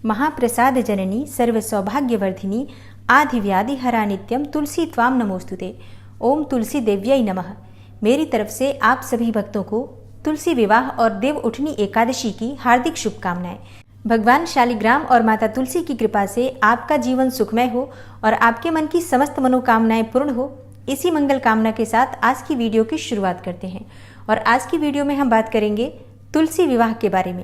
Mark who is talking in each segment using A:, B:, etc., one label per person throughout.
A: महाप्रसाद जननी सर्व सौभाग्यवर्धिनी आधिव्याधि हरा नित्यम तुलसी त्वाम नमोस्तुते। ओम तुलसी देव्यै नमः। मेरी तरफ से आप सभी भक्तों को तुलसी विवाह और देव उठनी एकादशी की हार्दिक शुभकामनाएं। भगवान शालिग्राम और माता तुलसी की कृपा से आपका जीवन सुखमय हो और आपके मन की समस्त मनोकामनाएं पूर्ण हो, इसी मंगल कामना के साथ आज की वीडियो की शुरुआत करते हैं। और आज की वीडियो में हम बात करेंगे तुलसी विवाह के बारे में।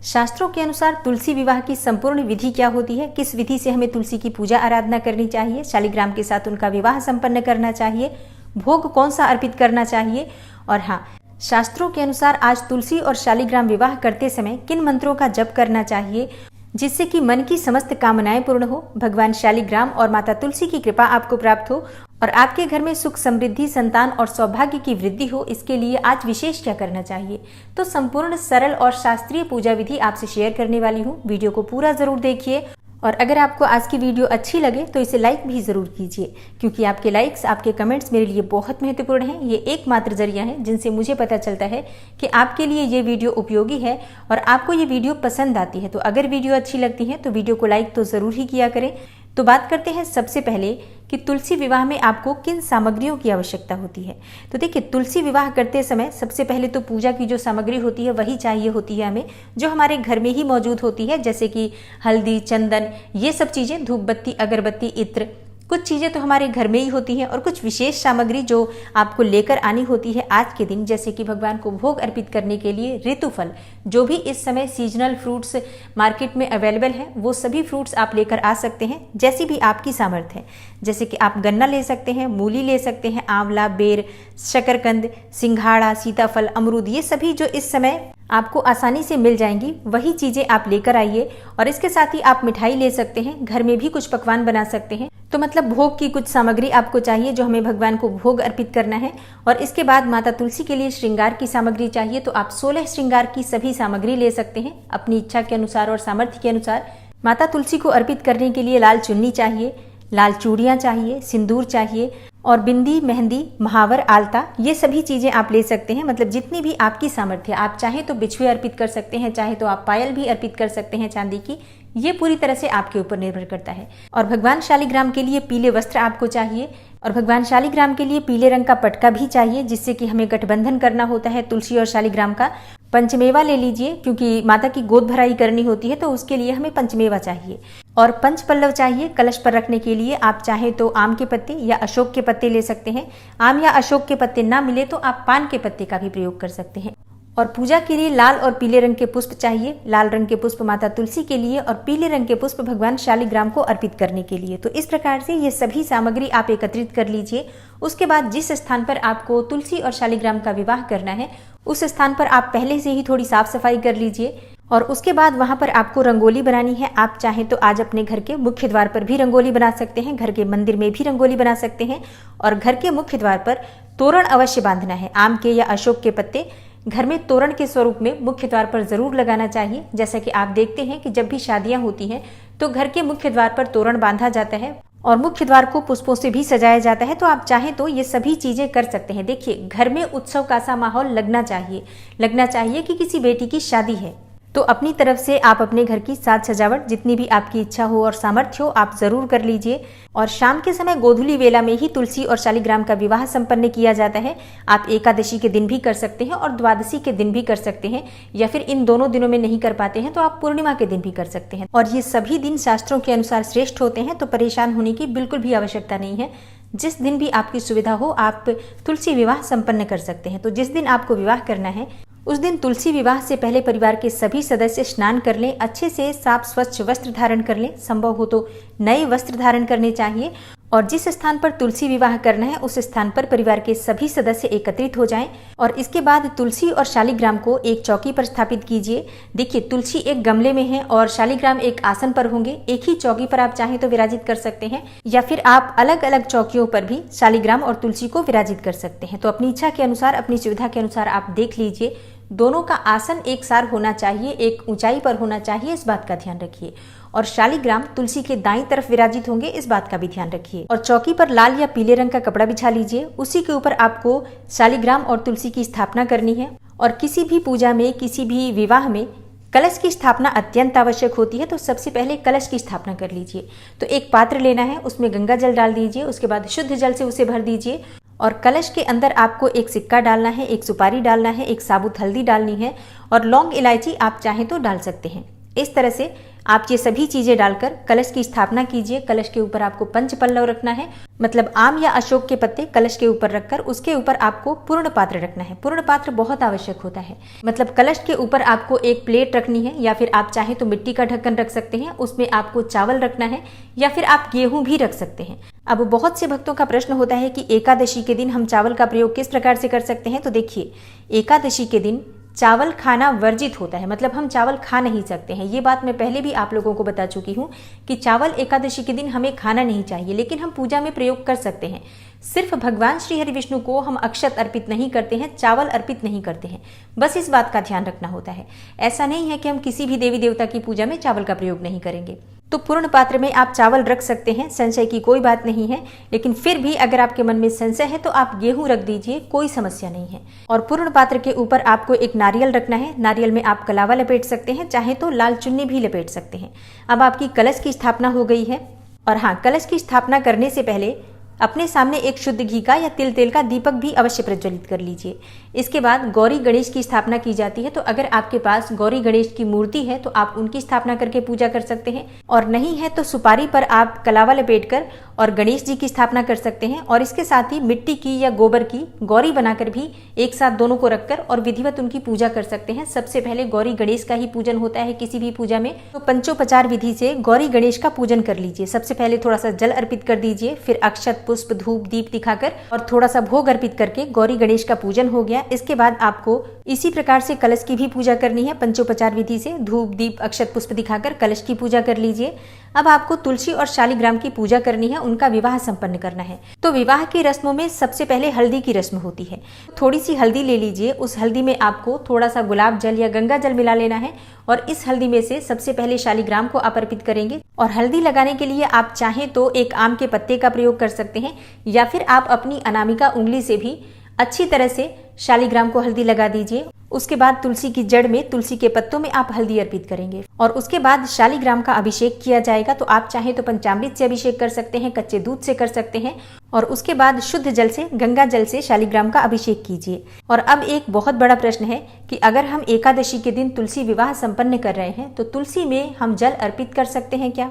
A: शास्त्रों के अनुसार तुलसी विवाह की संपूर्ण विधि क्या होती है, किस विधि से हमें तुलसी की पूजा आराधना करनी चाहिए, शालिग्राम के साथ उनका विवाह संपन्न करना चाहिए, भोग कौन सा अर्पित करना चाहिए, और हाँ, शास्त्रों के अनुसार आज तुलसी और शालिग्राम विवाह करते समय किन मंत्रों का जप करना चाहिए जिससे कि मन की समस्त कामनाएं पूर्ण हो, भगवान शालिग्राम और माता तुलसी की कृपा आपको प्राप्त हो और आपके घर में सुख समृद्धि, संतान और सौभाग्य की वृद्धि हो। इसके लिए आज विशेष क्या करना चाहिए, तो संपूर्ण सरल और शास्त्रीय पूजा विधि आपसे शेयर करने वाली हूँ। वीडियो को पूरा जरूर देखिए और अगर आपको आज की वीडियो अच्छी लगे तो इसे लाइक भी जरूर कीजिए, क्योंकि आपके लाइक्स, आपके कमेंट्स मेरे लिए बहुत महत्वपूर्ण हैं। ये एकमात्र जरिया है जिनसे मुझे पता चलता है कि आपके लिए ये वीडियो उपयोगी है और आपको ये वीडियो पसंद आती है। तो अगर वीडियो अच्छी लगती है तो वीडियो को लाइक तो जरूर ही किया करें। तो बात करते हैं सबसे पहले कि तुलसी विवाह में आपको किन सामग्रियों की आवश्यकता होती है। तो देखिए, तुलसी विवाह करते समय सबसे पहले तो पूजा की जो सामग्री होती है वही चाहिए होती है हमें, जो हमारे घर में ही मौजूद होती है, जैसे कि हल्दी, चंदन, ये सब चीज़ें, धूप बत्ती, अगरबत्ती, इत्र, कुछ चीज़ें तो हमारे घर में ही होती हैं और कुछ विशेष सामग्री जो आपको लेकर आनी होती है आज के दिन, जैसे कि भगवान को भोग अर्पित करने के लिए ऋतुफल, जो भी इस समय सीजनल फ्रूट्स मार्केट में अवेलेबल हैं, वो सभी फ्रूट्स आप लेकर आ सकते हैं, जैसी भी आपकी सामर्थ्य है। जैसे कि आप गन्ना ले सकते हैं, मूली ले सकते हैं, आंवला, बेर, शकरकंद, सिंघाड़ा, सीताफल, अमरूद, ये सभी जो इस समय आपको आसानी से मिल जाएंगी वही चीज़ें आप लेकर आइए। और इसके साथ ही आप मिठाई ले सकते हैं, घर में भी कुछ पकवान बना सकते हैं। तो मतलब भोग की कुछ सामग्री आपको चाहिए जो हमें भगवान को भोग अर्पित करना है। और इसके बाद माता तुलसी के लिए श्रृंगार की सामग्री चाहिए, तो आप 16 श्रृंगार की सभी सामग्री ले सकते हैं अपनी इच्छा के अनुसार और सामर्थ्य के अनुसार। माता तुलसी को अर्पित करने के लिए लाल चुन्नी चाहिए, लाल चूड़ियाँ चाहिए, सिंदूर चाहिए और बिंदी, मेहंदी, महावर, आलता, ये सभी चीज़ें आप ले सकते हैं। मतलब जितनी भी आपकी सामर्थ्य, आप चाहे तो बिछुए अर्पित कर सकते हैं, चाहे तो आप पायल भी अर्पित कर सकते हैं चांदी की, ये पूरी तरह से आपके ऊपर निर्भर करता है। और भगवान शालिग्राम के लिए पीले वस्त्र आपको चाहिए और भगवान शालिग्राम के लिए पीले रंग का पटका भी चाहिए, जिससे कि हमें गठबंधन करना होता है तुलसी और शालिग्राम का। पंचमेवा ले लीजिए, क्योंकि माता की गोद भराई करनी होती है तो उसके लिए हमें पंचमेवा चाहिए। और पंच पल्लव चाहिए कलश पर रखने के लिए। आप चाहे तो आम के पत्ते या अशोक के पत्ते ले सकते हैं। आम या अशोक के पत्ते ना मिले तो आप पान के पत्ते का भी प्रयोग कर सकते हैं। और पूजा के लिए लाल और पीले रंग के पुष्प चाहिए। लाल रंग के पुष्प माता तुलसी के लिए और पीले रंग के पुष्प भगवान शालिग्राम को अर्पित करने के लिए। तो इस प्रकार से ये सभी सामग्री आप एकत्रित कर लीजिए। उसके बाद जिस स्थान पर आपको तुलसी और शालिग्राम का विवाह करना है उस स्थान पर आप पहले से ही थोड़ी साफ सफाई कर लीजिए और उसके बाद वहां पर आपको रंगोली बनानी है। आप चाहें तो आज अपने घर के मुख्य द्वार पर भी रंगोली बना सकते हैं, घर के मंदिर में भी रंगोली बना सकते हैं और घर के मुख्य द्वार पर तोरण अवश्य बांधना है। आम के या अशोक के पत्ते घर में तोरण के स्वरूप में मुख्य द्वार पर जरूर लगाना चाहिए। जैसा कि आप देखते हैं कि जब भी शादियां होती हैं तो घर के मुख्य द्वार पर तोरण बांधा जाता है और मुख्य द्वार को पुष्पों से भी सजाया जाता है। तो आप चाहें तो ये सभी चीजें कर सकते हैं। देखिए, घर में उत्सव का सा माहौल लगना चाहिए कि किसी बेटी की शादी है। तो अपनी तरफ से आप अपने घर की साज सजावट जितनी भी आपकी इच्छा हो और सामर्थ्य हो आप जरूर कर लीजिए। और शाम के समय गोधूली वेला में ही तुलसी और शालिग्राम का विवाह संपन्न किया जाता है। आप एकादशी के दिन भी कर सकते हैं और द्वादशी के दिन भी कर सकते हैं, या फिर इन दोनों दिनों में नहीं कर पाते हैं तो आप पूर्णिमा के दिन भी कर सकते हैं। और ये सभी दिन शास्त्रों के अनुसार श्रेष्ठ होते हैं, तो परेशान होने की बिल्कुल भी आवश्यकता नहीं है। जिस दिन भी आपकी सुविधा हो आप तुलसी विवाह संपन्न कर सकते हैं। तो जिस दिन आपको विवाह करना है उस दिन तुलसी विवाह से पहले परिवार के सभी सदस्य स्नान कर लें, अच्छे से साफ स्वच्छ वस्त्र धारण कर लें, संभव हो तो नए वस्त्र धारण करने चाहिए। और जिस स्थान पर तुलसी विवाह करना है उस स्थान पर परिवार के सभी सदस्य एकत्रित हो जाएं और इसके बाद तुलसी और शालिग्राम को एक चौकी पर स्थापित कीजिए। देखिए, तुलसी एक गमले में है और शालिग्राम एक आसन पर होंगे। एक ही चौकी पर आप चाहें तो विराजित कर सकते हैं, या फिर आप अलग अलग चौकियों पर भी शालिग्राम और तुलसी को विराजित कर सकते हैं। तो अपनी इच्छा के अनुसार, अपनी सुविधा के अनुसार आप देख लीजिए। दोनों का आसन एक सार होना चाहिए, एक ऊंचाई पर होना चाहिए, इस बात का ध्यान रखिए। और शालिग्राम तुलसी के दाईं तरफ विराजित होंगे, इस बात का भी ध्यान रखिए। और चौकी पर लाल या पीले रंग का कपड़ा बिछा लीजिए, उसी के ऊपर आपको शालिग्राम और तुलसी की स्थापना करनी है। और किसी भी पूजा में, किसी भी विवाह में कलश की स्थापना अत्यंत आवश्यक होती है, तो सबसे पहले कलश की स्थापना कर लीजिए। तो एक पात्र लेना है, उसमें गंगा जल डाल दीजिए, उसके बाद शुद्ध जल से उसे भर दीजिए और कलश के अंदर आपको एक सिक्का डालना है, एक सुपारी डालना है, एक साबुत हल्दी डालनी है और लौंग इलायची आप चाहें तो डाल सकते हैं। इस तरह से आप ये सभी चीजें डालकर कलश की स्थापना कीजिए। कलश के ऊपर आपको पंच पल्लव रखना है, मतलब आम या अशोक के पत्ते कलश के ऊपर रखकर उसके ऊपर आपको पूर्ण पात्र रखना है। पूर्ण पात्र बहुत आवश्यक होता है, मतलब कलश के ऊपर आपको एक प्लेट रखनी है या फिर आप चाहे तो मिट्टी का ढक्कन रख सकते हैं, उसमें आपको चावल रखना है या फिर आप गेहूं भी रख सकते हैं। अब बहुत से भक्तों का प्रश्न होता है कि एकादशी के दिन हम चावल का प्रयोग किस प्रकार से कर सकते हैं। तो देखिए, एकादशी के दिन चावल खाना वर्जित होता है, मतलब हम चावल खा नहीं सकते हैं। ये बात मैं पहले भी आप लोगों को बता चुकी हूँ कि चावल एकादशी के दिन हमें खाना नहीं चाहिए, लेकिन हम पूजा में प्रयोग कर सकते हैं। सिर्फ भगवान श्री हरि विष्णु को हम अक्षत अर्पित नहीं करते हैं, चावल अर्पित नहीं करते हैं, बस इस बात का ध्यान रखना होता है। ऐसा नहीं है कि हम किसी भी देवी देवता की पूजा में चावल का प्रयोग नहीं करेंगे। तो पूर्ण पात्र में आप चावल रख सकते हैं, संशय की कोई बात नहीं है, लेकिन फिर भी अगर आपके मन में संशय है तो आप गेहूं रख दीजिए, कोई समस्या नहीं है। और पूर्ण पात्र के ऊपर आपको एक नारियल रखना है। नारियल में आप कलावा लपेट सकते हैं, चाहे तो लाल चुन्नी भी लपेट सकते हैं। अब आपकी कलश की स्थापना हो गई है। और हाँ, कलश की स्थापना करने से पहले अपने सामने एक शुद्ध घी का या तिल तेल का दीपक भी अवश्य प्रज्वलित कर लीजिए। इसके बाद गौरी गणेश की स्थापना की जाती है, तो अगर आपके पास गौरी गणेश की मूर्ति है तो आप उनकी स्थापना करके पूजा कर सकते हैं, और नहीं है तो सुपारी पर आप कलावा लपेटकर और गणेश जी की स्थापना कर सकते हैं। और इसके साथ ही मिट्टी की या गोबर की गौरी बनाकर भी एक साथ दोनों को रखकर और विधिवत उनकी पूजा कर सकते हैं। सबसे पहले गौरी गणेश का ही पूजन होता है किसी भी पूजा में, तो पंचोपचार विधि से गौरी गणेश का पूजन कर लीजिए। सबसे पहले थोड़ा सा जल अर्पित कर दीजिए, फिर अक्षत पुष्प धूप दीप दिखाकर और थोड़ा सा भोग अर्पित करके गौरी गणेश का पूजन हो गया। इसके बाद आपको इसी प्रकार से कलश की भी पूजा करनी है। पंचोपचार विधि से धूप दीप अक्षत पुष्प दिखाकर कलश की पूजा कर लीजिए। अब आपको तुलसी और शालिग्राम की पूजा करनी है, उनका विवाह संपन्न करना है। तो विवाह की रस्मों में सबसे पहले हल्दी की रस्म होती है। थोड़ी सी हल्दी ले लीजिए, उस हल्दी में आपको थोड़ा सा गुलाब जल या गंगा जल मिला लेना है और इस हल्दी में से सबसे पहले शालिग्राम को आप अर्पित करेंगे। और हल्दी लगाने के लिए आप चाहें तो एक आम के पत्ते का प्रयोग कर सकते हैं या फिर आप अपनी अनामिका उंगली से भी अच्छी तरह से शालिग्राम को हल्दी लगा दीजिए। उसके बाद तुलसी की जड़ में, तुलसी के पत्तों में आप हल्दी अर्पित करेंगे और उसके बाद शालिग्राम का अभिषेक किया जाएगा। तो आप चाहें तो पंचामृत से अभिषेक कर सकते हैं, कच्चे दूध से कर सकते हैं और उसके बाद शुद्ध जल से, गंगा जल से शालिग्राम का अभिषेक कीजिए। और अब एक बहुत बड़ा प्रश्न है कि अगर हम एकादशी के दिन तुलसी विवाह संपन्न कर रहे हैं तो तुलसी में हम जल अर्पित कर सकते हैं क्या?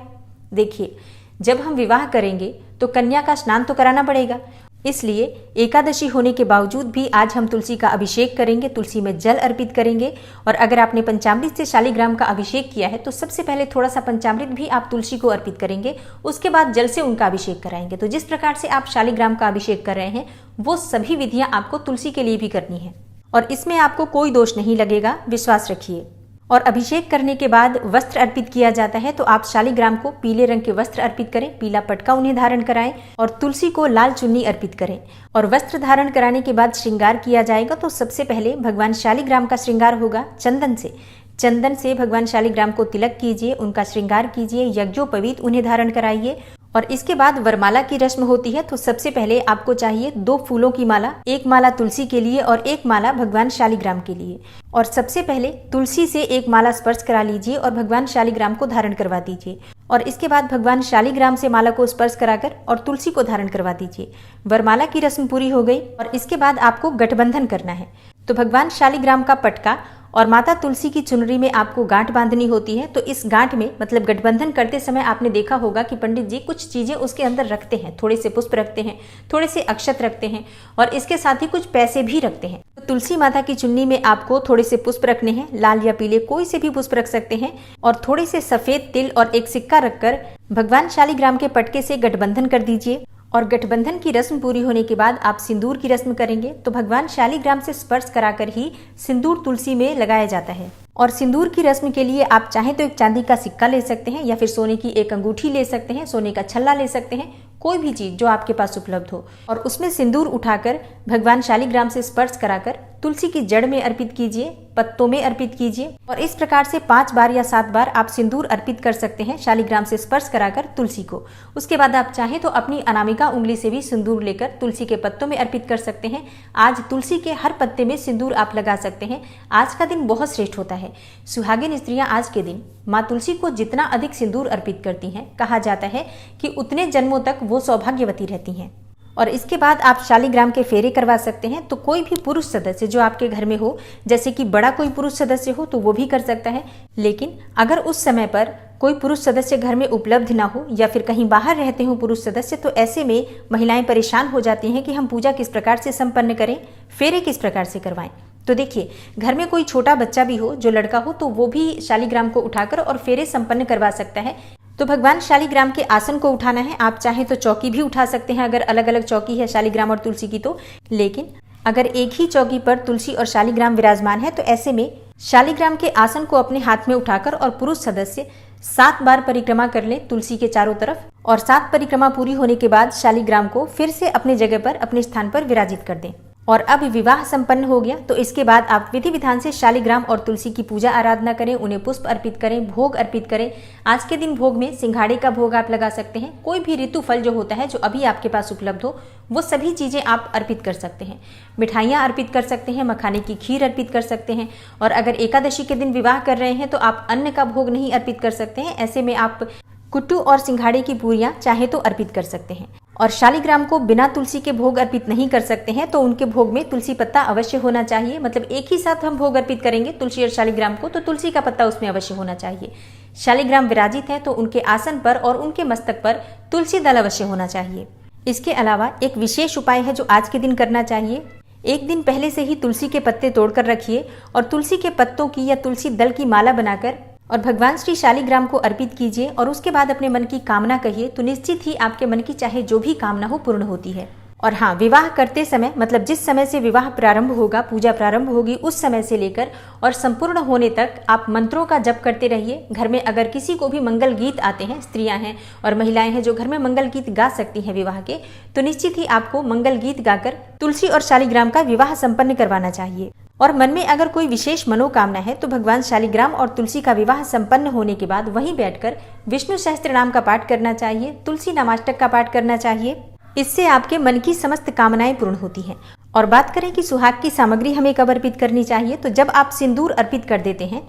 A: देखिए, जब हम विवाह करेंगे तो कन्या का स्नान तो कराना पड़ेगा, इसलिए एकादशी होने के बावजूद भी आज हम तुलसी का अभिषेक करेंगे, तुलसी में जल अर्पित करेंगे। और अगर आपने पंचामृत से शालिग्राम का अभिषेक किया है तो सबसे पहले थोड़ा सा पंचामृत भी आप तुलसी को अर्पित करेंगे, उसके बाद जल से उनका अभिषेक कराएंगे। तो जिस प्रकार से आप शालिग्राम का अभिषेक कर रहे हैं वो सभी विधियां आपको तुलसी के लिए भी करनी है और इसमें आपको कोई दोष नहीं लगेगा, विश्वास रखिए। और अभिषेक करने के बाद वस्त्र अर्पित किया जाता है, तो आप शालिग्राम को पीले रंग के वस्त्र अर्पित करें, पीला पटका उन्हें धारण कराएं और तुलसी को लाल चुन्नी अर्पित करें। और वस्त्र धारण कराने के बाद श्रृंगार किया जाएगा। तो सबसे पहले भगवान शालिग्राम का श्रृंगार होगा चंदन से। चंदन से भगवान शालिग्राम को तिलक कीजिए, उनका श्रृंगार कीजिए, यज्ञोपवीत उन्हें धारण कराइए। और इसके बाद वरमाला की रस्म होती है। तो सबसे पहले आपको चाहिए 2 फूलों की माला, एक माला तुलसी के लिए और एक माला भगवान शालिग्राम के लिए। और सबसे पहले तुलसी से एक माला स्पर्श करा लीजिए और भगवान शालिग्राम को धारण करवा दीजिए। और इसके बाद भगवान शालिग्राम से माला को स्पर्श कराकर और तुलसी को धारण करवा दीजिए। वरमाला की रस्म पूरी हो गई। और इसके बाद आपको गठबंधन करना है। तो भगवान शालिग्राम का पटका और माता तुलसी की चुनरी में आपको गांठ बांधनी होती है। तो इस गांठ में, मतलब गठबंधन करते समय आपने देखा होगा कि पंडित जी कुछ चीजें उसके अंदर रखते हैं, थोड़े से पुष्प रखते हैं, थोड़े से अक्षत रखते हैं और इसके साथ ही कुछ पैसे भी रखते हैं। तो तुलसी माता की चुन्नी में आपको थोड़े से पुष्प रखने हैं, लाल या पीले कोई से भी पुष्प रख सकते हैं और थोड़े से सफेद तिल और एक सिक्का रखकर भगवान शालिग्राम के पटके से गठबंधन कर दीजिए। और गठबंधन की रस्म पूरी होने के बाद आप सिंदूर की रस्म करेंगे। तो भगवान शालिग्राम से स्पर्श कराकर ही सिंदूर तुलसी में लगाया जाता है। और सिंदूर की रस्म के लिए आप चाहें तो एक चांदी का सिक्का ले सकते हैं या फिर सोने की एक अंगूठी ले सकते हैं, सोने का छल्ला ले सकते हैं, कोई भी चीज जो आपके पास उपलब्ध हो। और उसमें सिंदूर उठाकर भगवान शालिग्राम से स्पर्श कराकर तुलसी की जड़ में अर्पित कीजिए, पत्तों में अर्पित कीजिए और इस प्रकार से 5 बार या 7 बार आप सिंदूर अर्पित कर सकते हैं शालिग्राम से स्पर्श कराकर तुलसी को। उसके बाद आप चाहें तो अपनी अनामिका उंगली से भी सिंदूर लेकर तुलसी के पत्तों में अर्पित कर सकते हैं। आज तुलसी के हर पत्ते में सिंदूर आप लगा सकते हैं। आज का दिन बहुत श्रेष्ठ होता है। सुहागिन स्त्रियां आज के दिन माँ तुलसी को जितना अधिक सिंदूर अर्पित करती हैं, कहा जाता है कि उतने जन्मों तक वो सौभाग्यवती रहती हैं। और इसके बाद आप शालिग्राम के फेरे करवा सकते हैं। तो कोई भी पुरुष सदस्य जो आपके घर में हो, जैसे कि बड़ा कोई पुरुष सदस्य हो तो वो भी कर सकता है। लेकिन अगर उस समय पर कोई पुरुष सदस्य घर में उपलब्ध ना हो या फिर कहीं बाहर रहते हो पुरुष सदस्य, तो ऐसे में महिलाएं परेशान हो जाती हैं कि हम पूजा किस प्रकार से संपन्न करें, फेरे किस प्रकार से करवाएं। तो देखिए, घर में कोई छोटा बच्चा भी हो, जो लड़का हो, तो वो भी शालिग्राम को उठाकर और फेरे संपन्न करवा सकता है। तो भगवान शालिग्राम के आसन को उठाना है। आप चाहें तो चौकी भी उठा सकते हैं, अगर अलग अलग चौकी है शालिग्राम और तुलसी की तो। लेकिन अगर एक ही चौकी पर तुलसी और शालिग्राम विराजमान है, तो ऐसे में शालिग्राम के आसन को अपने हाथ में उठाकर और पुरुष सदस्य 7 बार परिक्रमा कर लें तुलसी के चारों तरफ। और 7 परिक्रमा पूरी होने के बाद शालिग्राम को फिर से अपने जगह पर, अपने स्थान पर विराजित कर दें। और अब विवाह संपन्न हो गया, तो इसके बाद आप विधि विधान से शालिग्राम और तुलसी की पूजा आराधना करें, उन्हें पुष्प अर्पित करें, भोग अर्पित करें। आज के दिन भोग में सिंघाड़े का भोग आप लगा सकते हैं। कोई भी ऋतु फल जो होता है, जो अभी आपके पास उपलब्ध हो, वो सभी चीजें आप अर्पित कर सकते हैं। मिठाइयाँ अर्पित कर सकते हैं, मखाने की खीर अर्पित कर सकते हैं। और अगर एकादशी के दिन विवाह कर रहे हैं तो आप अन्न का भोग नहीं अर्पित कर सकते हैं। ऐसे में आप कुट्टू और सिंघाड़े की पूरियां चाहे तो अर्पित कर सकते हैं। और शालिग्राम को बिना तुलसी के भोग अर्पित नहीं कर सकते हैं, तो उनके भोग में तुलसी पत्ता अवश्य होना चाहिए। मतलब एक ही साथ हम भोग अर्पित करेंगे तुलसी और शालिग्राम को, तो तुलसी का पत्ता उसमें अवश्य होना चाहिए। शालिग्राम विराजित है तो उनके आसन पर और उनके मस्तक पर तुलसी दल अवश्य होना चाहिए। इसके अलावा एक विशेष उपाय है जो आज के दिन करना चाहिए। एक दिन पहले से ही तुलसी के पत्ते तोड़कर रखिए और तुलसी के पत्तों की या तुलसी दल की माला बनाकर और भगवान श्री शालिग्राम को अर्पित कीजिए। और उसके बाद अपने मन की कामना कहिए, तो निश्चित ही आपके मन की चाहे जो भी कामना हो पूर्ण होती है। और हाँ, विवाह करते समय, मतलब जिस समय से विवाह प्रारंभ होगा, पूजा प्रारंभ होगी, उस समय से लेकर और संपूर्ण होने तक आप मंत्रों का जप करते रहिए। घर में अगर किसी को भी मंगल गीत आते हैं, स्त्रियां हैं और महिलाएं हैं जो घर में मंगल गीत गा सकती हैं विवाह के, तो निश्चित ही आपको मंगल गीत गाकर तुलसी और शालिग्राम का विवाह संपन्न करवाना चाहिए। और मन में अगर कोई विशेष मनोकामना है तो भगवान शालिग्राम और तुलसी का विवाह संपन्न होने के बाद वहीं बैठकर विष्णु सहस्त्र नाम का पाठ करना चाहिए, तुलसी नामाष्टक का पाठ करना चाहिए। इससे आपके मन की समस्त कामनाएं पूर्ण होती हैं। और बात करें कि सुहाग की सामग्री हमें कब अर्पित करनी चाहिए, तो जब आप सिंदूर अर्पित कर देते हैं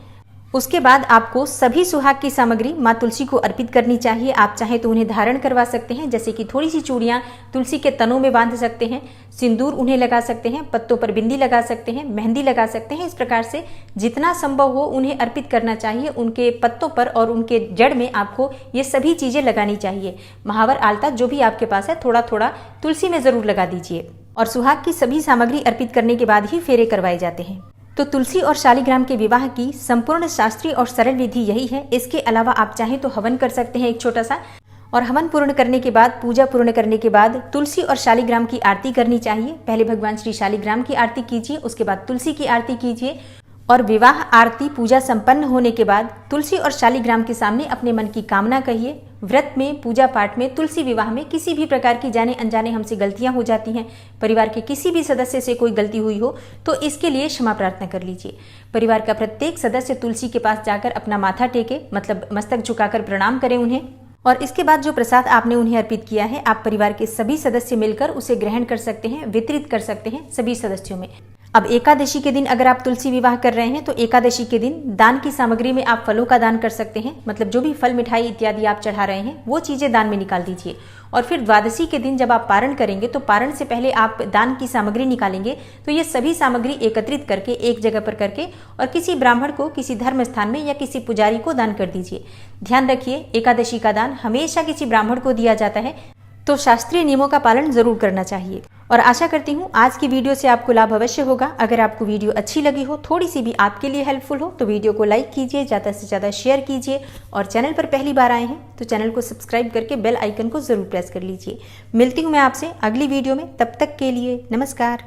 A: उसके बाद आपको सभी सुहाग की सामग्री माँ तुलसी को अर्पित करनी चाहिए। आप चाहें तो उन्हें धारण करवा सकते हैं, जैसे कि थोड़ी सी चूड़ियाँ तुलसी के तनों में बांध सकते हैं, सिंदूर उन्हें लगा सकते हैं, पत्तों पर बिंदी लगा सकते हैं, मेहंदी लगा सकते हैं। इस प्रकार से जितना संभव हो उन्हें अर्पित करना चाहिए। उनके पत्तों पर और उनके जड़ में आपको ये सभी चीज़ें लगानी चाहिए। महावर, आलता जो भी आपके पास है, थोड़ा थोड़ा तुलसी में ज़रूर लगा दीजिए। और सुहाग की सभी सामग्री अर्पित करने के बाद ही फेरे करवाए जाते हैं। तो तुलसी और शालिग्राम के विवाह की संपूर्ण शास्त्रीय और सरल विधि यही है। इसके अलावा आप चाहें तो हवन कर सकते हैं एक छोटा सा। और हवन पूर्ण करने के बाद, पूजा पूर्ण करने के बाद तुलसी और शालिग्राम की आरती करनी चाहिए। पहले भगवान श्री शालिग्राम की आरती कीजिए, उसके बाद तुलसी की आरती कीजिए। और विवाह आरती पूजा संपन्न होने के बाद तुलसी और शालिग्राम के सामने अपने मन की कामना कहिए। व्रत में, पूजा पाठ में, तुलसी विवाह में किसी भी प्रकार की जाने अनजाने हमसे गलतियां हो जाती हैं, परिवार के किसी भी सदस्य से कोई गलती हुई हो तो इसके लिए क्षमा प्रार्थना कर लीजिए। परिवार का प्रत्येक सदस्य तुलसी के पास जाकर अपना माथा टेके, मतलब मस्तक झुकाकर प्रणाम करें उन्हें। और इसके बाद जो प्रसाद आपने उन्हें अर्पित किया है, आप परिवार के सभी सदस्य मिलकर उसे ग्रहण कर सकते हैं, वितरित कर सकते हैं सभी सदस्यों में। अब एकादशी के दिन अगर आप तुलसी विवाह कर रहे हैं तो एकादशी के दिन दान की सामग्री में आप फलों का दान कर सकते हैं। मतलब जो भी फल, मिठाई इत्यादि आप चढ़ा रहे हैं वो चीजें दान में निकाल दीजिए। और फिर द्वादशी के दिन जब आप पारण करेंगे तो पारण से पहले आप दान की सामग्री निकालेंगे, तो ये सभी सामग्री एकत्रित करके एक जगह पर करके और किसी ब्राह्मण को किसी धर्म स्थान में या किसी पुजारी को दान कर दीजिए। ध्यान रखिए, एकादशी का दान हमेशा किसी ब्राह्मण को दिया जाता है, तो शास्त्रीय नियमों का पालन जरूर करना चाहिए। और आशा करती हूँ आज की वीडियो से आपको लाभ अवश्य होगा। अगर आपको वीडियो अच्छी लगी हो, थोड़ी सी भी आपके लिए हेल्पफुल हो, तो वीडियो को लाइक कीजिए, ज़्यादा से ज़्यादा शेयर कीजिए। और चैनल पर पहली बार आए हैं तो चैनल को सब्सक्राइब करके बेल आइकन को ज़रूर प्रेस कर लीजिए। मिलती हूँ मैं आपसे अगली वीडियो में, तब तक के लिए नमस्कार।